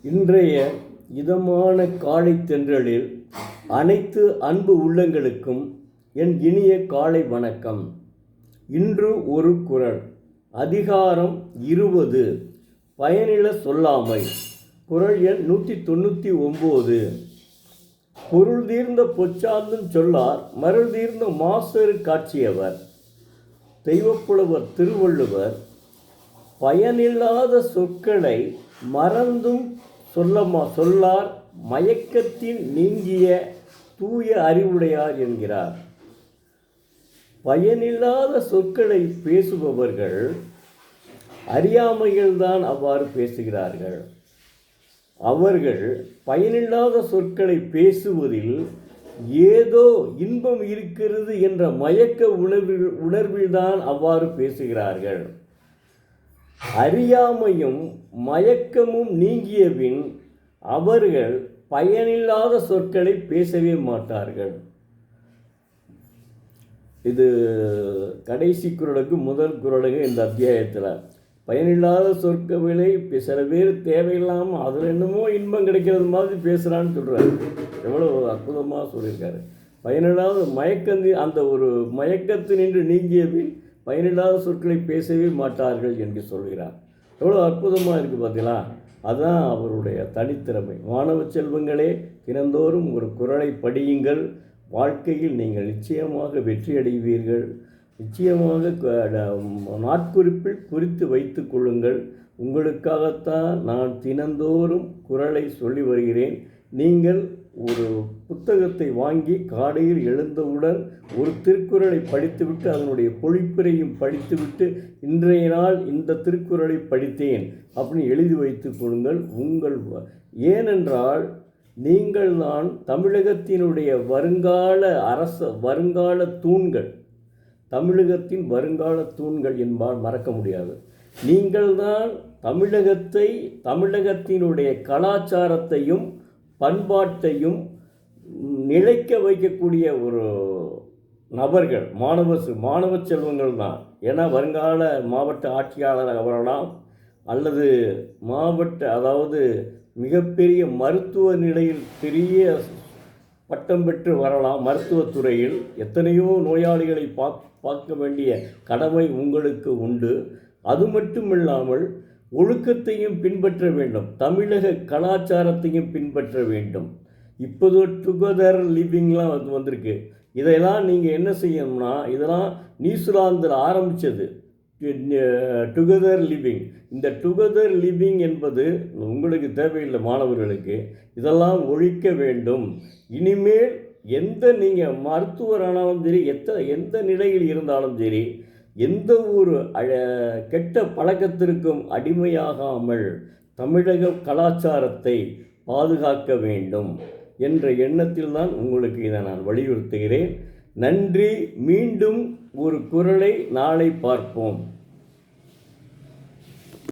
இன்றைய இதமான காலை தென்றலில் அனைத்து அன்பு உள்ளங்களுக்கும் என் இனிய காலை வணக்கம். இன்று ஒரு குறள். அதிகாரம் 20, பயனில சொல்லாமை. குறள் எண் 199. பொருள் தீர்ந்த பொச்சாந்தும் சொல்லார் மருள் தீர்ந்த மாசரு காட்சியவர். தெய்வப்புலவர் திருவள்ளுவர் பயனில்லாத சொற்களை மறந்தும் சொல்லார் மயக்கத்தின் நீங்கிய தூய அறிவுடையார் என்கிறார். பயனில்லாத சொற்களை பேசுபவர்கள் அறியாமையில்தான் அவ்வாறு பேசுகிறார்கள். அவர்கள் பயனில்லாத சொற்களை பேசுவதில் ஏதோ இன்பம் இருக்கிறது என்ற மயக்க உணர்வில்தான் அவ்வாறு பேசுகிறார்கள். அறியாமையும் மயக்கமும் நீங்கியபின் அவர்கள் பயனில்லாத சொற்களை பேசவே மாட்டார்கள். இது கடைசி குறளுக்கு முதல் குறளுங்க. இந்த அத்தியாயத்தில் பயனில்லாத சொற்களை சில பேர் தேவையில்லாமல் அதில் என்னமோ இன்பம் கிடைக்கிறது மாதிரி பேசுகிறான்னு சொல்கிறாரு. எவ்வளோ அற்புதமாக சொல்லியிருக்காரு. பயனில்லாத அந்த ஒரு மயக்கத்தினின்று நீங்கிய பின் பயனில்லாத சொற்களை பேசவே மாட்டார்கள் என்று சொல்கிறார். எவ்வளோ அற்புதமாக இருக்குது பார்த்தீங்களா? அதுதான் அவருடைய தனித்திறமை. மாணவ செல்வங்களே, தினந்தோறும் ஒரு குறளை படியுங்கள். வாழ்க்கையில் நீங்கள் நிச்சயமாக வெற்றி அடைவீர்கள். நிச்சயமாக நாட்குறிப்பில் குறித்து வைத்து கொள்ளுங்கள். உங்களுக்காகத்தான் நான் தினந்தோறும் குறளை சொல்லி வருகிறேன். நீங்கள் ஒரு புத்தகத்தை வாங்கி காலையில் எழுந்தவுடன் ஒரு திருக்குறளை படித்துவிட்டு அதனுடைய பொழிப்புரையும் படித்துவிட்டு இன்றைய நாள் இந்த திருக்குறளை படித்தேன் அப்படின்னு எழுதி வைத்து கொள்ளுங்கள். ஏனென்றால் நீங்கள் தான் தமிழகத்தினுடைய வருங்கால தூண்கள். தமிழகத்தின் வருங்கால தூண்கள் என்பால் மறக்க முடியாது. நீங்கள்தான் தமிழகத்தினுடைய கலாச்சாரத்தையும் பண்பாட்டையும் நிலைக்க வைக்கக்கூடிய ஒரு நபர்கள் மாணவ செல்வங்கள் தான். ஏன்னா வருங்கால மாவட்ட ஆட்சியாளராக வரலாம், அல்லது அதாவது மிகப்பெரிய மருத்துவ நிலையில் பெரிய பட்டம் பெற்று வரலாம். மருத்துவத்துறையில் எத்தனையோ நோயாளிகளை பார்க்க வேண்டிய கடமை உங்களுக்கு உண்டு. அது மட்டுமில்லாமல் ஒழுக்கத்தையும் பின்பற்ற வேண்டும், தமிழக கலாச்சாரத்தையும் பின்பற்ற வேண்டும். இப்போது டுகெதர் லிவிங்லாம் வந்திருக்கு. இதெல்லாம் நீங்கள் என்ன செய்யணும்னா, இதெல்லாம் நியூசிலாந்தில் ஆரம்பித்தது டுகெதர் லிவிங். இந்த டுகெதர் லிவிங் என்பது உங்களுக்கு தேவையில்லை. மாணவர்களுக்கு இதெல்லாம் ஒழிக்க வேண்டும். இனிமேல் நீங்கள் மருத்துவரானாலும் சரி, எந்த நிலையில் இருந்தாலும் சரி, எந்த ஒரு கெட்ட பழக்கத்திற்கும் அடிமையாகாமல் தமிழக கலாச்சாரத்தை பாதுகாக்க வேண்டும் என்ற எண்ணத்தில் தான் உங்களுக்கு இதை நான் வலியுறுத்துகிறேன். நன்றி. மீண்டும் ஒரு குறளை நாளை பார்ப்போம்.